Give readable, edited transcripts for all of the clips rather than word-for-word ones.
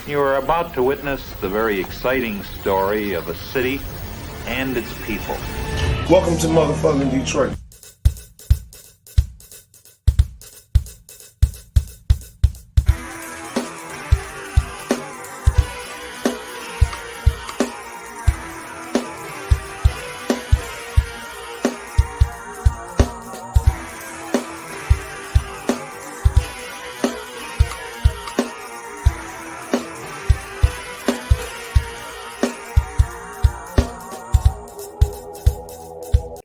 You are about to witness the very exciting story of a city and its people. Welcome to motherfucking Detroit.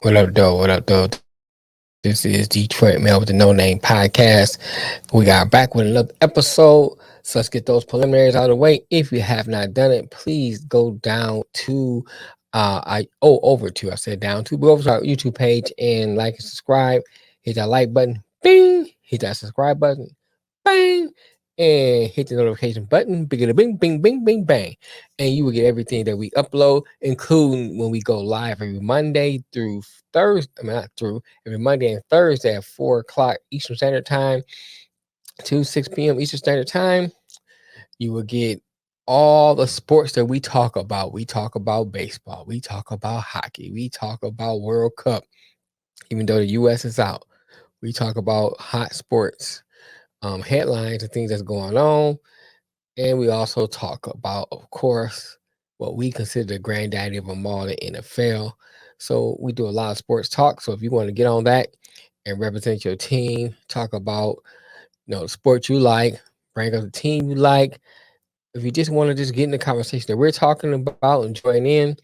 What up, though? What up, though? This is Detroit Man with the No Name Podcast. We got back with another episode. So let's get those preliminaries out of the way. If you have not done it, please go down to over to go over to our YouTube page and like and subscribe. Hit that like button, bing. Hit that subscribe button, bang. And hit the notification button, bing, bing, bing, bing, bing, bang. And you will get everything that we upload, including when we go live every Monday through Thursday. Every Monday and Thursday at 4 o'clock Eastern Standard Time to 6 p.m. Eastern Standard Time. You will get all the sports that we talk about. We talk about baseball. We talk about hockey. We talk about World Cup, even though the U.S. is out. We talk about hot sports, headlines and things that's going on. And we also talk about, of course, what we consider the granddaddy of them all, the NFL. So we do a lot of sports talk. So if you want to get on that and represent your team, talk about the sport you like, bring up the team you like. If you just want to just get in the conversation that we're talking about and join in,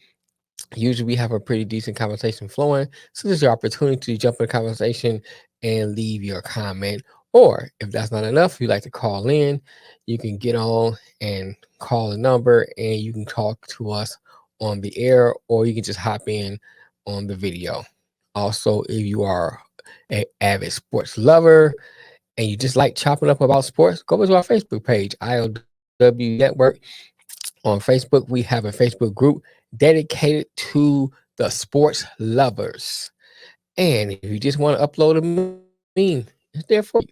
usually we have a pretty decent conversation flowing. So this is your opportunity to jump in the conversation and leave your comment. Or if that's not enough, you like to call in, you can get on and call a number and you can talk to us on the air, or you can just hop in on the video. Also, if you are an avid sports lover and you just like chopping up about sports, go over to our Facebook page, IOW Network. On Facebook, we have a Facebook group dedicated to the sports lovers. And if you just want to upload a meme, it's there for you.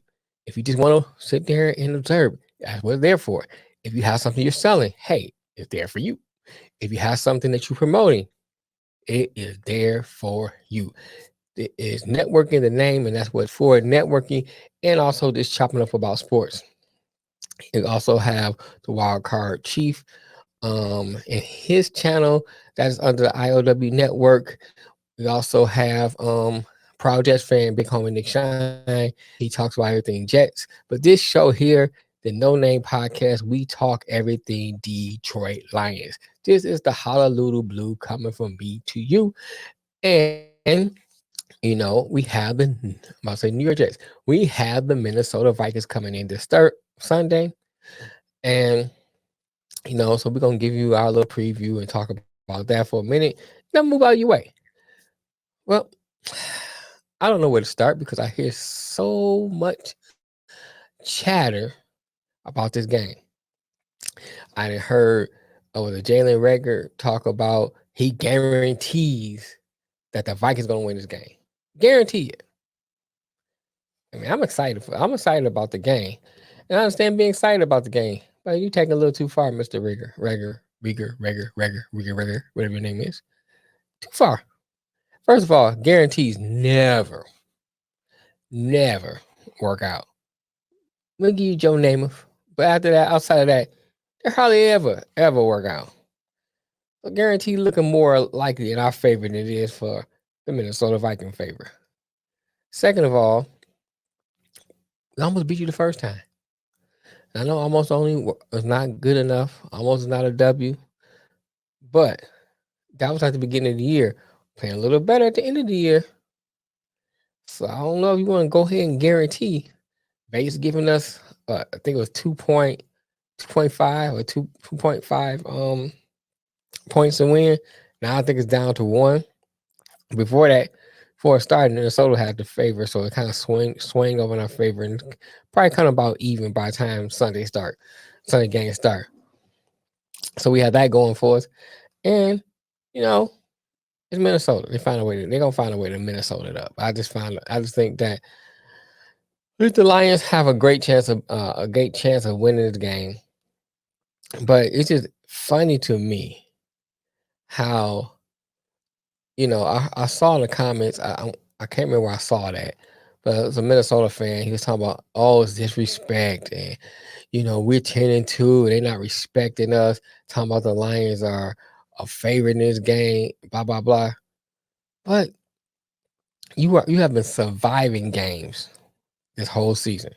If you just want to sit there and observe, that's what it's there for. If you have something you're selling, hey, it's there for you. If you have something that you're promoting, it is there for you. It is networking the name, and that's what it's for, networking, and also just chopping up about sports. You also have the Wild Card Chief, and his channel that is under the IOW network. We also have Proud Jets fan, Big Homie Nick Shine. He talks about everything Jets. But this show here, the No Name Podcast, we talk everything Detroit Lions. This is the Honolulu Blue coming from me to you. And we have New York Jets. We have the Minnesota Vikings coming in this Sunday. And so we're gonna give you our little preview and talk about that for a minute. Then move out of your way. Well, I don't know where to start because I hear so much chatter about this game. I heard the Jalen Rager talk about he guarantees that the Vikings gonna win this game. Guarantee it. I mean, I'm excited about the game, and I understand being excited about the game. But you take a little too far, Mr. Rager, whatever your name is. Too far. First of all, guarantees never work out. We'll give you Joe Namath, but after that, outside of that, they hardly ever work out. So guarantee looking more likely in our favor than it is for the Minnesota Viking favor. Second of all, we almost beat you the first time. I know almost only was not good enough. Almost is not a W, but that was at the beginning of the year. Playing a little better at the end of the year. So I don't know if you want to go ahead and guarantee. Vegas giving us, I think it was 2.5 or 2.5 points to win. Now I think it's down to 1. Before that, before it started, Minnesota had the favor, so it kind of swing over in our favor, and probably kind of about even by the time Sunday game start. So we had that going for us, and it's Minnesota. They're gonna find a way to Minnesota it up. I just think that the Lions have a great chance of winning this game. But it's just funny to me how I saw in the comments. I can't remember where I saw that, but it was a Minnesota fan. He was talking about, oh, it's disrespect, and we're 10-2. They're not respecting us. Talking about the Lions are a favorite in this game. Blah blah blah. But you have been surviving games this whole season,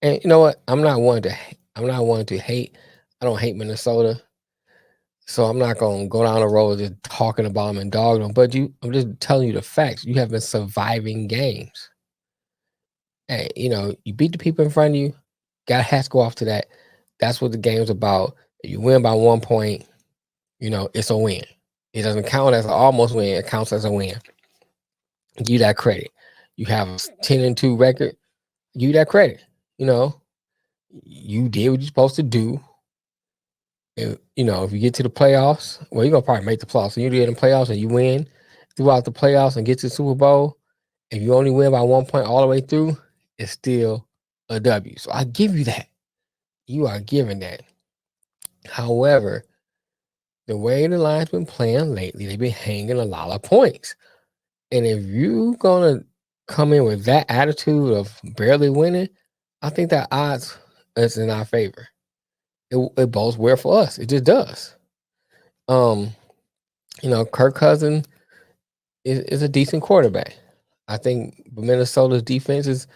and you know what? I'm not one to hate. I don't hate Minnesota. So I'm not gonna go down the road just talking about them and dogging them, but I'm just telling you the facts. You have been surviving games. Hey, you beat the people in front of you. Got has to go off to that. That's what the game's about. If you win by 1 point, it's a win. It doesn't count as an almost win. It counts as a win. Give you that credit. You have a 10-2 record. Give you that credit. You did what you're supposed to do. If you get to the playoffs, well, you're gonna probably make the playoffs. So you get in the playoffs and you win throughout the playoffs and get to the Super Bowl. If you only win by 1 point all the way through, it's still a W. So I give you that. You are given that. However, the way the Lions been playing lately, they've been hanging a lot of points. And if you gonna come in with that attitude of barely winning, I think that odds is in our favor. It bodes well for us. It just does. Kirk Cousins is a decent quarterback. I think Minnesota's defense is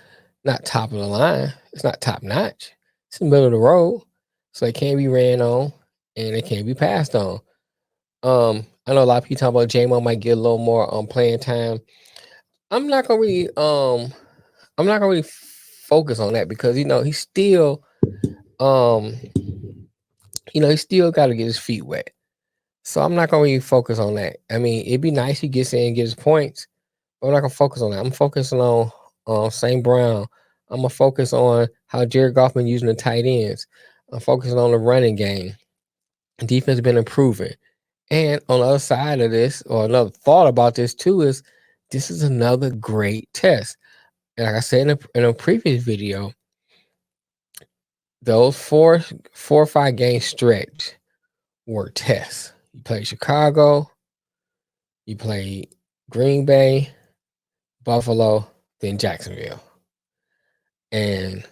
not top of the line. It's not top notch. It's in the middle of the road. So it can't be ran on and it can't be passed on. I know a lot of people talk about J-Mo might get a little more playing time. I'm not gonna really focus on that because he's still he still gotta get his feet wet. So I'm not gonna really focus on that. I mean, it'd be nice he gets in and gets his points, but I'm not gonna focus on that. I'm focusing on St. Brown. I'm gonna focus on how Jared Goff been using the tight ends. I'm focusing on the running game. Defense been improving. And on the other side of this, or another thought about this too, is this is another great test. And like I said in a previous video, those four or five game stretch were tests. You play Chicago, you play Green Bay, Buffalo, then Jacksonville. And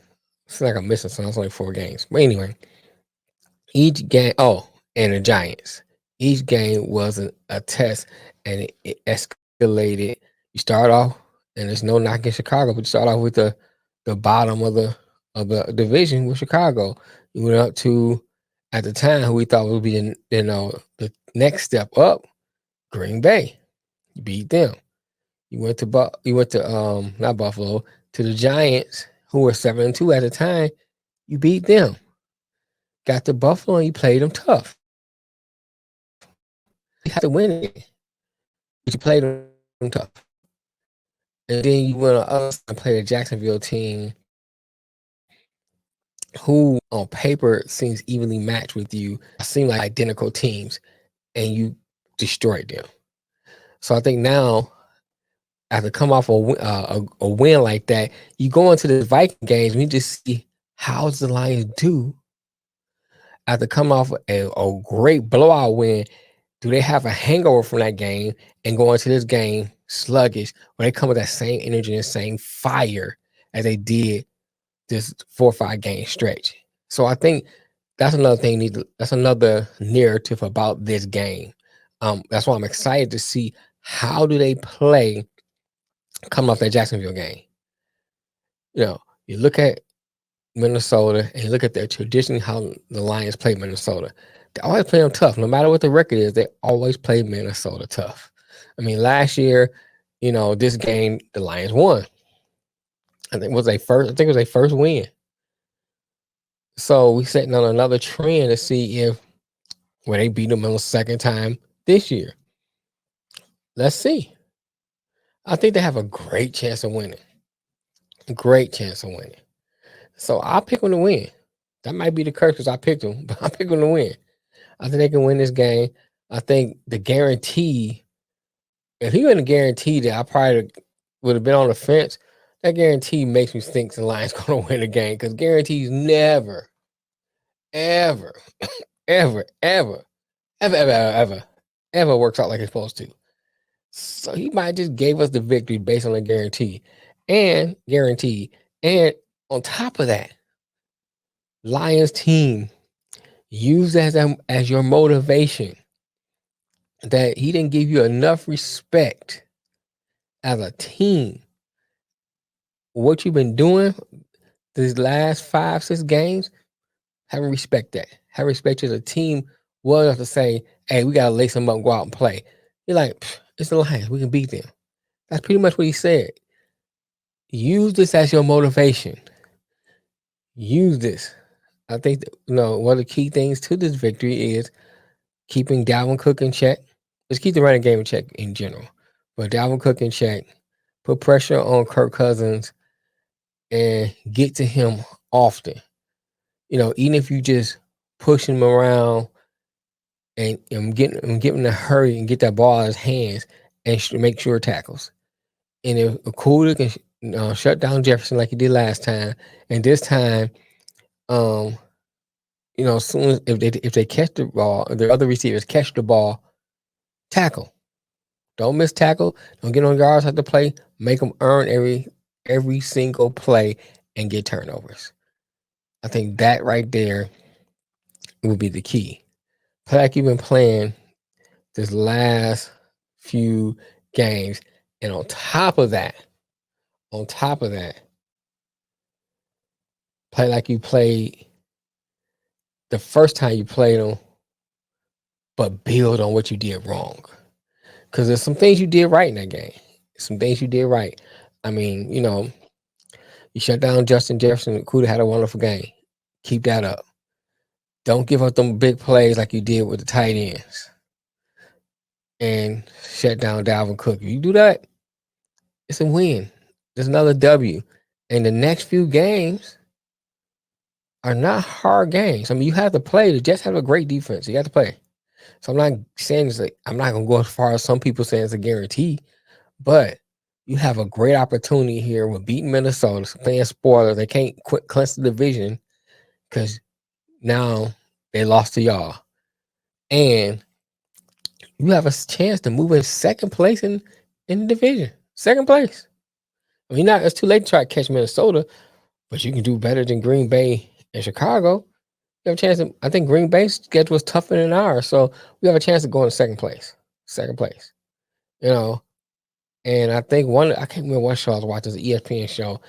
it's like I'm missing something. It's only 4 games. But anyway, each game, and the Giants. Each game was a test, and it escalated. You start off, and there's no knocking Chicago, but you start off with the bottom of the division with Chicago. You went up to, at the time, who we thought would be the next step up, Green Bay. You beat them. You went to not Buffalo, to the Giants, who were 7-2 at the time. You beat them. Got to Buffalo and you played them tough. You had to win it, but you played them tough. And then you went on the other side and played a Jacksonville team who on paper seems evenly matched with you, seem like identical teams, and you destroyed them. So I think now, after come off a win like that, you go into the Viking games and you just see how's the Lions do after coming off a great blowout win. Do they have a hangover from that game and go into this game sluggish, where they come with that same energy and same fire as they did this 4 or 5 game stretch? So I think that's another thing. That's another narrative about this game. That's why I'm excited to see how do they play coming off that Jacksonville game. You look at Minnesota and you look at their tradition, how the Lions play Minnesota. They always play them tough. No matter what the record is, they always play Minnesota tough. I mean, last year, this game, the Lions won. I think it was their first win. So we setting on another trend to see if they beat them on the second time this year. Let's see. I think they have a great chance of winning. Great chance of winning. So I'll pick them to win. That might be the curse because I picked them, but I pick them to win. I think they can win this game. I think the guarantee, if he wouldn't guarantee that, I probably would have been on the fence. That guarantee makes me think the Lions going to win the game because guarantees never, ever ever works out like it's supposed to. So he might just gave us the victory based on a guarantee. And on top of that, Lions team use as your motivation that he didn't give you enough respect as a team. What you've been doing these last 5-6 games, have respect that. Have respect as a team well enough to say, hey, we gotta lace them up and go out and play. You're like, it's the Lions, we can beat them. That's pretty much what he said. Use this as your motivation. Use this. I think that, one of the key things to this victory is keeping Dalvin Cook in check. Just keep the running game in check in general. But Dalvin Cook in check, put pressure on Kirk Cousins, and get to him often. Even if you just push him around and get him in a hurry and get that ball out of his hands and make sure tackles. And if Okuda can shut down Jefferson like he did last time, and this time, soon as if they catch the ball, the other receivers catch the ball, tackle. Don't miss tackle. Don't get on guards at the play. Make them earn every single play and get turnovers. I think that right there will be the key. Play like you've been playing this last few games, and on top of that, play like you played the first time you played them, but build on what you did wrong. Because there's some things you did right in that game. Some things you did right. I mean, you shut down Justin Jefferson. Kuda had a wonderful game. Keep that up. Don't give up them big plays like you did with the tight ends. And shut down Dalvin Cook. If you do that, it's a win. There's another W. And the next few games are not hard games. I mean, you have to play. The Jets have a great defense. You got to play. So I'm not saying I'm not going to go as far as some people say it's a guarantee, but you have a great opportunity here with beating Minnesota, playing spoilers. They can't clinch the division because now they lost to y'all. And you have a chance to move in second place in the division. Second place. I mean, it's too late to try to catch Minnesota, but you can do better than Green Bay and Chicago. You have a chance I think Green Bay's schedule was tougher than ours, so we have a chance to go in second place. Second place. And I think I can't remember what show I was watching, the ESPN show,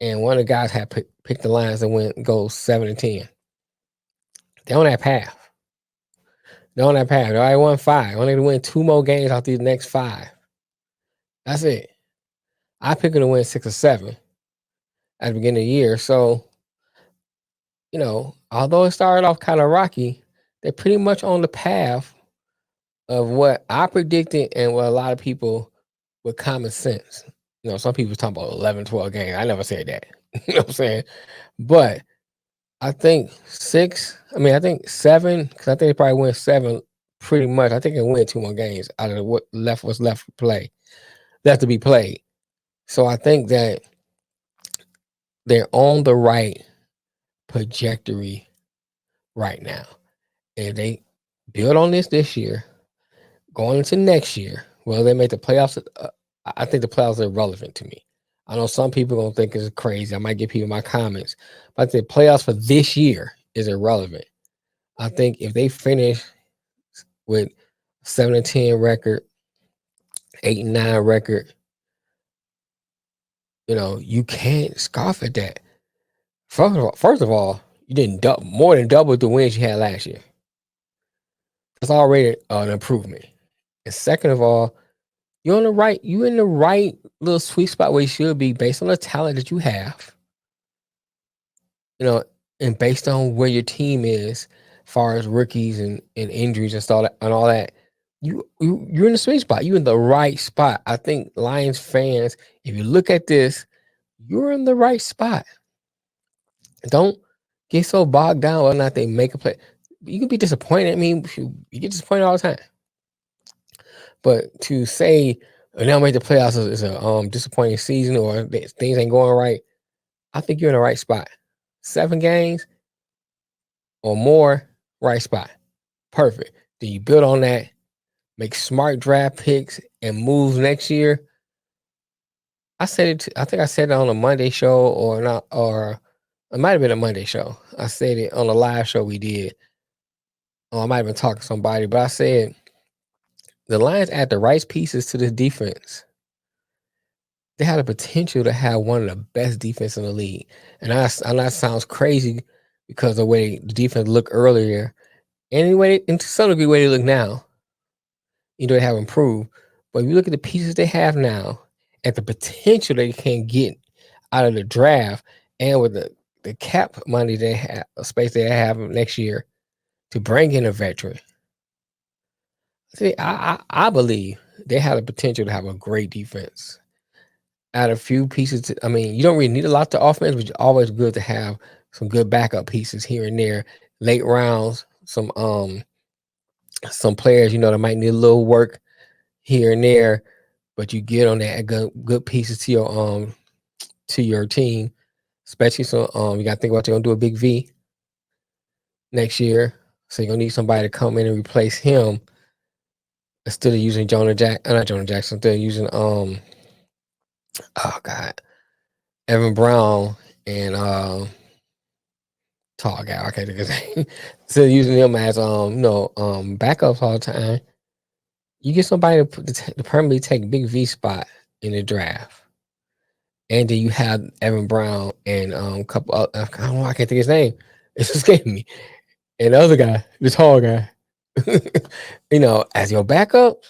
and one of the guys had picked the Lions and go 7-10. They're on that path. They already won 5. Only to win 2 more games out these next 5. That's it. I picked them to win 6 or 7 at the beginning of the year. So, although it started off kind of rocky, they're pretty much on the path of what I predicted and what a lot of people with common sense. Some people talking about 11, 12 games. I never said that. You know what I'm saying? But I think 6. I think 7, because I think they probably win 7 pretty much. I think they win 2 more games out of what's left to be played. So I think that they're on the right trajectory right now. And they build on this year, going into next year. Well, they make the playoffs. I think the playoffs are irrelevant to me. I know some people are going to think it's crazy. I might get people in my comments. But the playoffs for this year is irrelevant. I think if they finish with 7-10 record, 8-9 record, you can't scoff at that. First of all, you didn't more than double the wins you had last year. That's already an improvement. And second of all, you're in the right little sweet spot where you should be based on the talent that you have. And based on where your team is, as far as rookies and injuries and all that, you're in the sweet spot. You're in the right spot. I think Lions fans, if you look at this, you're in the right spot. Don't get so bogged down whether or not they make a play. You can be disappointed. I mean, you get disappointed all the time. But to say now make the playoffs is a disappointing season or things ain't going right, I think you're in the right spot. 7 games or more, right spot. Perfect. Then you build on that, make smart draft picks and moves next year. I said it. I think I said it on a Monday show or not, or it might have been a Monday show. I said it on a live show we did. Or I might have been talking to somebody, but I said the Lions add the right pieces to this defense. They had the potential to have one of the best defense in the league. And that sounds crazy because the way the defense looked earlier, anyway, and to some degree, the way they look now, they have improved. But if you look at the pieces they have now and the potential they can get out of the draft, and with the cap money they have, space they have next year to bring in a veteran, see, I believe they have the potential to have a great defense. Add a few pieces. I mean, you don't really need a lot to offense, but it's always good to have some good backup pieces here and there. Late rounds, some players that might need a little work here and there, but you get on that good pieces to your team, especially you got to think about you're gonna do a big V next year, so you're gonna need somebody to come in and replace him instead of using not Jonah Jackson, instead of using oh god, Evan Brown and tall guy. I can't think of his name. Instead of using them as backups all the time, you get somebody to permanently take big V spot in the draft. And then you have Evan Brown and a couple I don't know, I can't think of his name. It's escaping me. And the other guy, the tall guy, as your backup.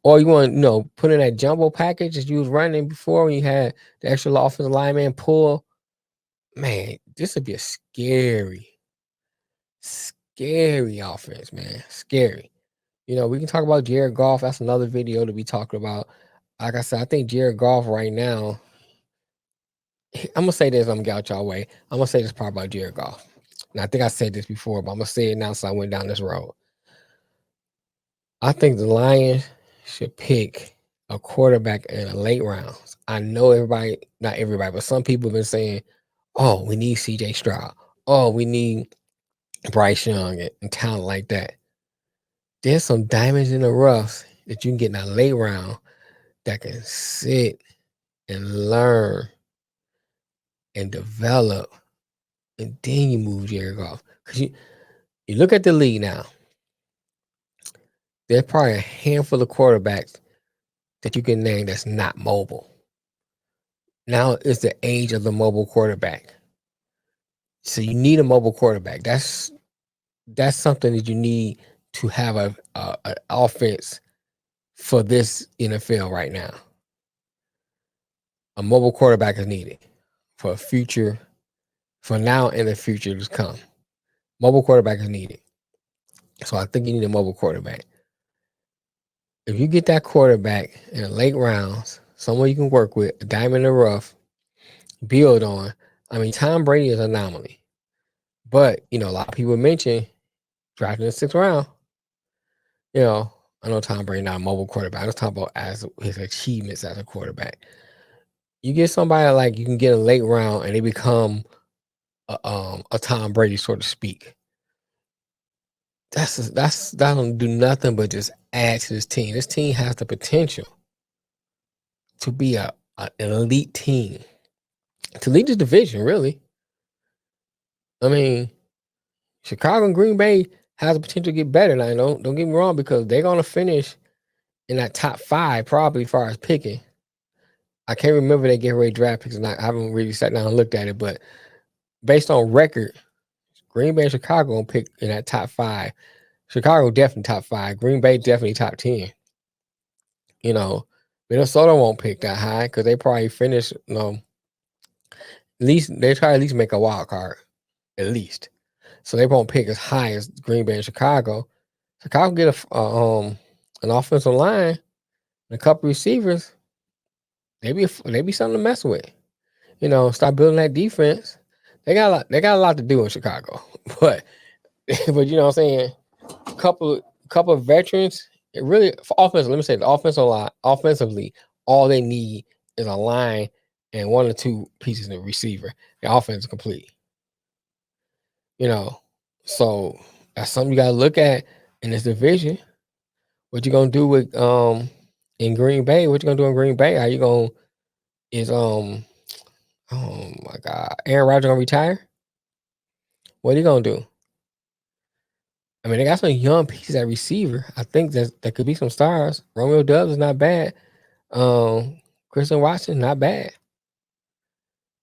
Or you want, put in that jumbo package that you was running before when you had the extra offensive lineman pull. Man, this would be a scary offense, man. Scary. We can talk about Jared Goff. That's another video to be talking about. Like I said, I think Jared Goff right now, I'm gonna say this, I'm gonna get out y'all way. I'm gonna say this part about Jared Goff. And I think I said this before, but I'm gonna say it now since I went down this road. I think the Lions should pick a quarterback in the late rounds. I know not everybody, but some people have been saying, oh, we need CJ Stroud. Oh, we need Bryce Young and talent like that. There's some diamonds in the rough that you can get in that late round that can sit and learn and develop, and then you move Jared Goff. Because you look at the league now, there's probably a handful of quarterbacks that you can name that's not mobile. Now it's the age of the mobile quarterback. So you need a mobile quarterback. That's something that you need to have a offense for this NFL right now. A mobile quarterback is needed for now and the future to come. Mobile quarterback is needed. So I think you need a mobile quarterback. If you get that quarterback in the late rounds, someone you can work with, a diamond in the rough, build on. I mean, Tom Brady is an anomaly. But, a lot of people mention drafting in the 6th round. I know Tom Brady not a mobile quarterback. I'm just talking about as his achievements as a quarterback. You get somebody like you can get a late round and they become a Tom Brady, so to speak. That don't do nothing but just add to this team. This team has the potential to be an elite team, to lead the division. Really, I mean, Chicago and Green Bay has the potential to get better. Now, don't get me wrong, because they're gonna finish in that top 5 probably as far as picking. I can't remember they get ready draft picks, and I haven't really sat down and looked at it, but based on record, Green Bay and Chicago gonna pick in that top 5. Chicago definitely top 5. Green Bay definitely top 10. Minnesota won't pick that high because they probably finish. At least they try to at least make a wild card, at least. So they won't pick as high as Green Bay and Chicago. Chicago get an offensive line and a couple receivers. They be something to mess with. Start building that defense. They got a lot to do in Chicago, but you know what I'm saying. A couple of veterans. It really for offense. Let me say the offensive line. Offensively, all they need is a line and 1 or 2 pieces of receiver. The offense is complete. So That's something you got to look at in this division. What you gonna do with in Green Bay? What you gonna do in Green Bay? Are you gonna is oh my God, Aaron Rodgers gonna retire? What are you gonna do? I mean, they got some young pieces at receiver. I think that could be some stars. Romeo Dubs is not bad. Christian Watson not bad.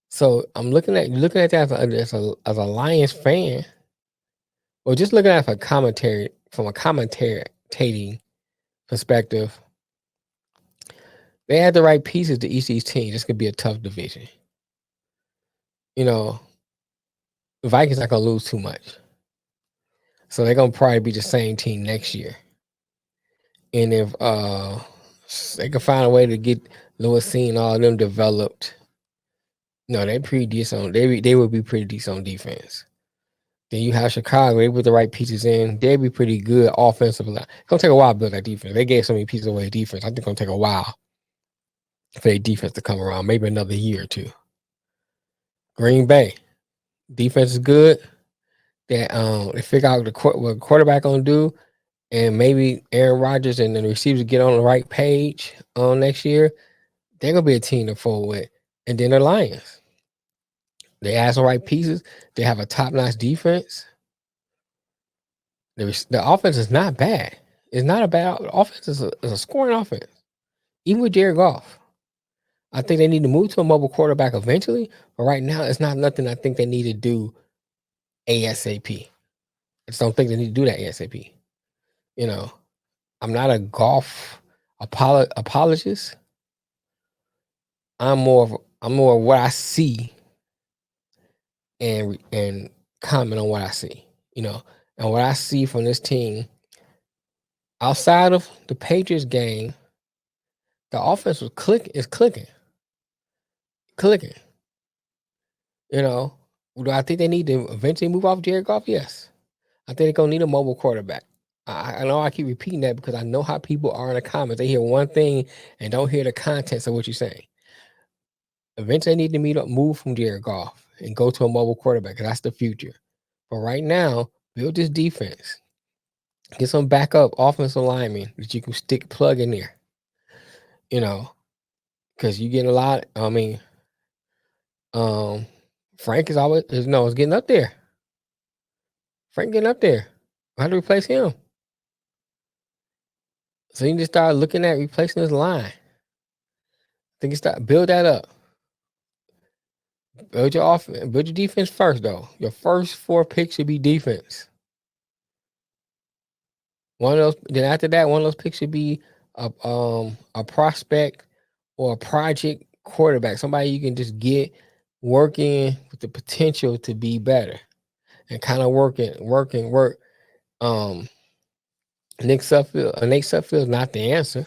So I'm looking at that as a Lions fan, or just looking at it from a commentating perspective. They had the right pieces to each of these teams. This could be a tough division. You know, the Vikings not gonna lose too much, so they're gonna probably be the same team next year. And if they can find a way to get Lewis and all of them developed, no, they're pretty decent. They would be pretty decent on defense. Then you have Chicago. They put the right pieces in. They'd be pretty good offensively. It's gonna take a while to build that defense. They gave so many pieces away defense. I think it's gonna take a while for their defense to come around. Maybe another year or two. Green Bay defense is good. They figure out what quarterback gonna do, and maybe Aaron Rodgers and the receivers get on the right page next year. They're gonna be a team to fold with. And then the Lions. They add some right pieces. They have a top-notch defense. The offense is not bad. It's not a bad offense. It's a scoring offense. Even with Jared Goff. I think they need to move to a mobile quarterback eventually. But right now, it's not nothing I think they need to do ASAP. I just don't think they need to do that ASAP. You know, I'm not a golf apologist. I'm more of what I see and comment on what I see. You know, and what I see from this team outside of the Patriots game, the offense was clicking. You know, do I think they need to eventually move off Jared Goff? Yes. I think they're gonna need a mobile quarterback. I know I keep repeating that because I know how people are in the comments. They hear one thing and don't hear the contents of what you're saying. Eventually, they need to move from Jared Goff and go to a mobile quarterback because that's the future. But right now, build this defense. Get some backup offensive linemen that you can plug in there. You know, because you get a lot. I mean, Frank is getting up there. Frank getting up there. How to replace him? So you need to start looking at replacing this line. I think you start build that up. Build your offense, build your defense first, though. Your first 4 picks should be defense. One of those. Then after that, one of those picks should be a prospect or a project quarterback, somebody you can just get working with the potential to be better, and kind of work. Nick Suffield is not the answer,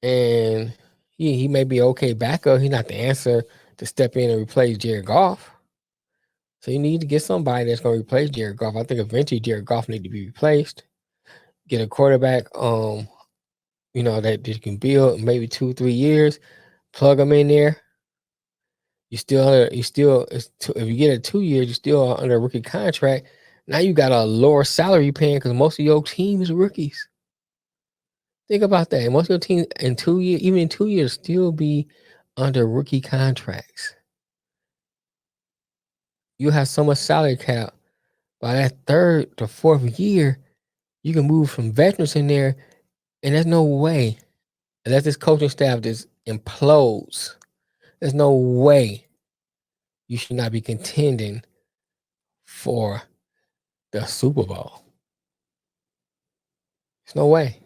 and he may be okay backup. He's not the answer to step in and replace Jared Goff. So you need to get somebody that's going to replace Jared Goff. I think eventually Jared Goff need to be replaced. Get a quarterback, that you can build maybe 2-3 years. Plug them in there. If you get it 2 years, you're still under a rookie contract. Now you got a lower salary paying because most of your team is rookies. Think about that. Most of your team in 2 years, even in 2 years, still be under rookie contracts. You have so much salary cap. By that 3rd to 4th year, you can move from veterans in there, and there's no way, unless this coaching staff just implodes, there's no way you should not be contending for the Super Bowl. There's no way.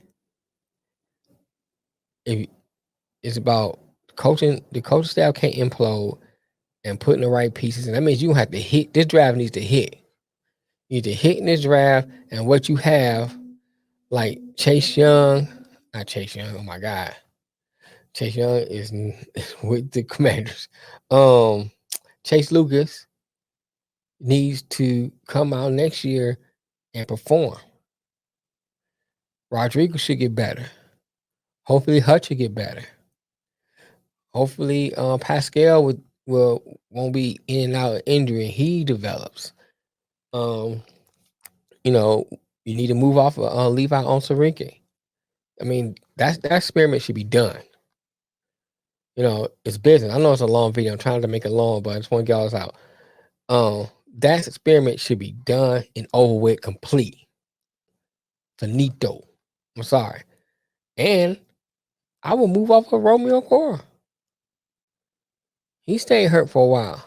If it's about coaching, the coaching staff can't implode and putting the right pieces, and that means you have to hit. This draft needs to hit. You need to hit in this draft, and what you have, like Chase Young, not Chase Young. Oh my God, Chase Young is with the Commanders. Chase Lucas needs to come out next year and perform. Rodriguez should get better. Hopefully, Hutch will get better. Hopefully, Pascal won't be in and out of injury and he develops. you know, you need to move off of Levi on Sarinke. I mean, that experiment should be done. It's business. I know it's a long video. I'm trying to make it long, but I just want to get all this out. That experiment should be done and over with, complete. Finito. I'm sorry. And I will move off of Romeo Cora. He stayed hurt for a while.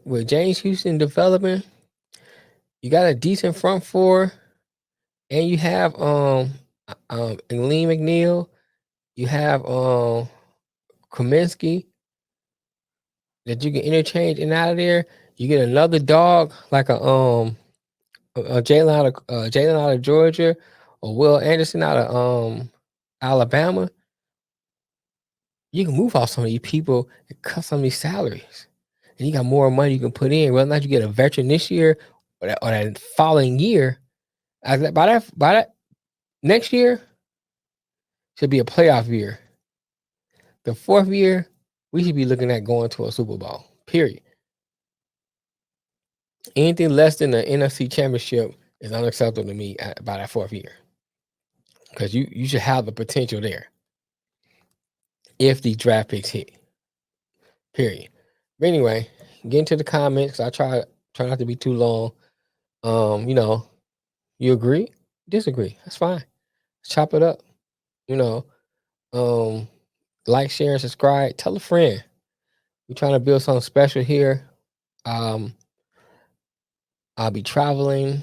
With James Houston developing, you got a decent front four, and you have and Lee McNeil, you have Kaminsky that you can interchange in and out of there. You get another dog like a Jalen out of Georgia, or Will Anderson out of Alabama. You can move off some of these people and cut some of these salaries, and you got more money you can put in. Whether or not you get a veteran this year or that following year, by that next year should be a playoff year. The fourth year, we should be looking at going to a Super Bowl. Period. Anything less than the NFC Championship is unacceptable to me by that fourth year, because you should have the potential there if the draft picks hit. Period. But anyway, get into the comments. I try not to be too long. You agree, disagree, that's fine. Let's chop it up. Like, share, and subscribe. Tell a friend. We're trying to build something special here. I'll be traveling,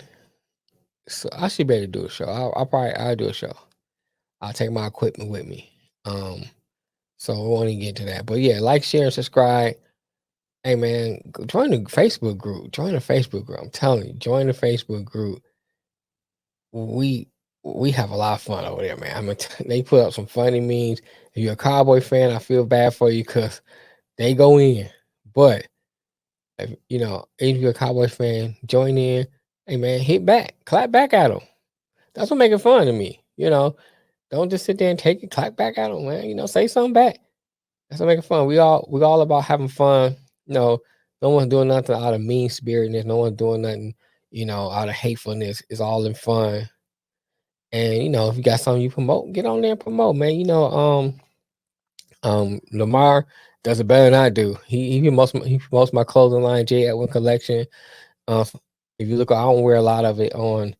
so I should be able to do a show. I'll do a show. I'll take my equipment with me. So we won't even get to that. But yeah, like, share, and subscribe. Hey man, join the Facebook group. I'm telling you, join the Facebook group. We have a lot of fun over there, man. They put up some funny memes. If you're a Cowboy fan, I feel bad for you because they go in. But if you're a Cowboy fan, join in. Hey man, hit back, clap back at them. That's what making fun to me. Don't just sit there and take it, clap back at them, man. Say something back. That's what making fun. We all about having fun. No one's doing nothing out of mean spiritedness. No one's doing nothing, out of hatefulness. It's all in fun. And if you got something you promote, get on there and promote, man. Lamar does it better than I do. He promotes my clothing line, J. Edwin Collection. If you look, I don't wear a lot of it on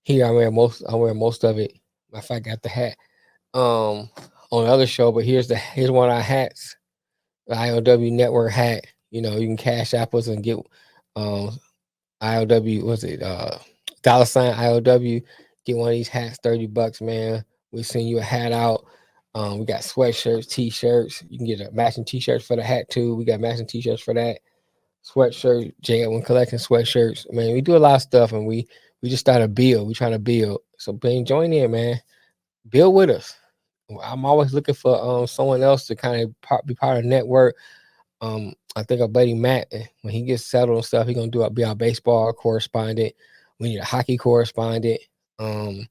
here. I wear most of it. Matter of fact, I got the hat on the other show, but here's one of our hats, the IOW Network hat. You can cash app us and get IOW, what's it, $ IOW. Get one of these hats, $30, man. We send you a hat out. We got sweatshirts, t-shirts. You can get a matching t-shirts for the hat too. We got matching t-shirts for that. Sweatshirt, J. Edwin Collection sweatshirts. Man, we do a lot of stuff, and we just started a build. We trying to build. So man, join in, man. Build with us. I'm always looking for someone else to kind of be part of the network. I think our buddy Matt, when he gets settled and stuff, he's gonna be our baseball correspondent. We need a hockey correspondent. What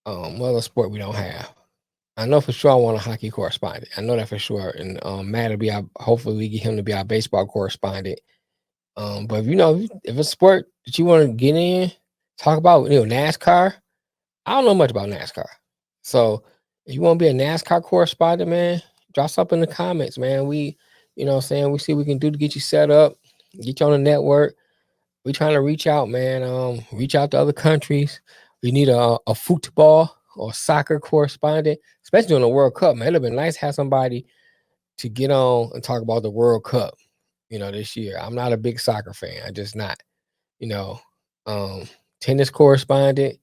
other sport we don't have? I know for sure I want a hockey correspondent. I know that for sure. And Matt will be hopefully we get him to be our baseball correspondent. But if a sport that you want to get in, talk about, NASCAR. I don't know much about NASCAR. So if you want to be a NASCAR correspondent, man, drop something in the comments, man. We see what we can do to get you set up, get you on the network. We're trying to reach out, man. Reach out to other countries. We need a football or soccer correspondent, especially during the World Cup, man. It'd have been nice to have somebody to get on and talk about the World Cup, this year. I'm not a big soccer fan. I just not, tennis correspondent,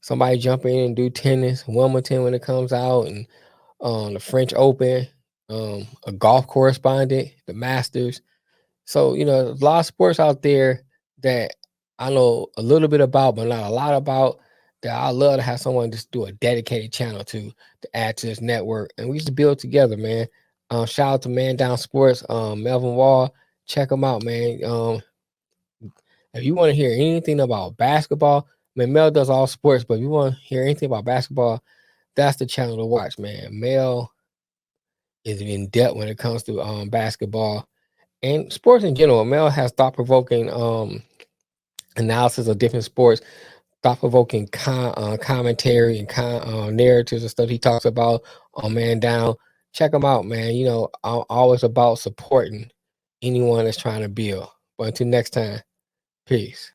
somebody jump in and do tennis, Wimbledon when it comes out, and the French Open, a golf correspondent, the Masters. So, a lot of sports out there that I know a little bit about, but not a lot about, that I love to have someone just do a dedicated channel to add to this network. And we just build together, man. Shout out to Man Down Sports, Melvin Wall. Check them out, man. If you want to hear anything about basketball, Mel does all sports, but if you want to hear anything about basketball, that's the channel to watch, man. Mel is in depth when it comes to basketball. and sports in general. Mel has thought-provoking analysis of different sports, thought-provoking commentary and narratives and stuff he talks about on Man Down. Check him out, man. You know, I'm always about supporting anyone that's trying to build. But until next time, peace.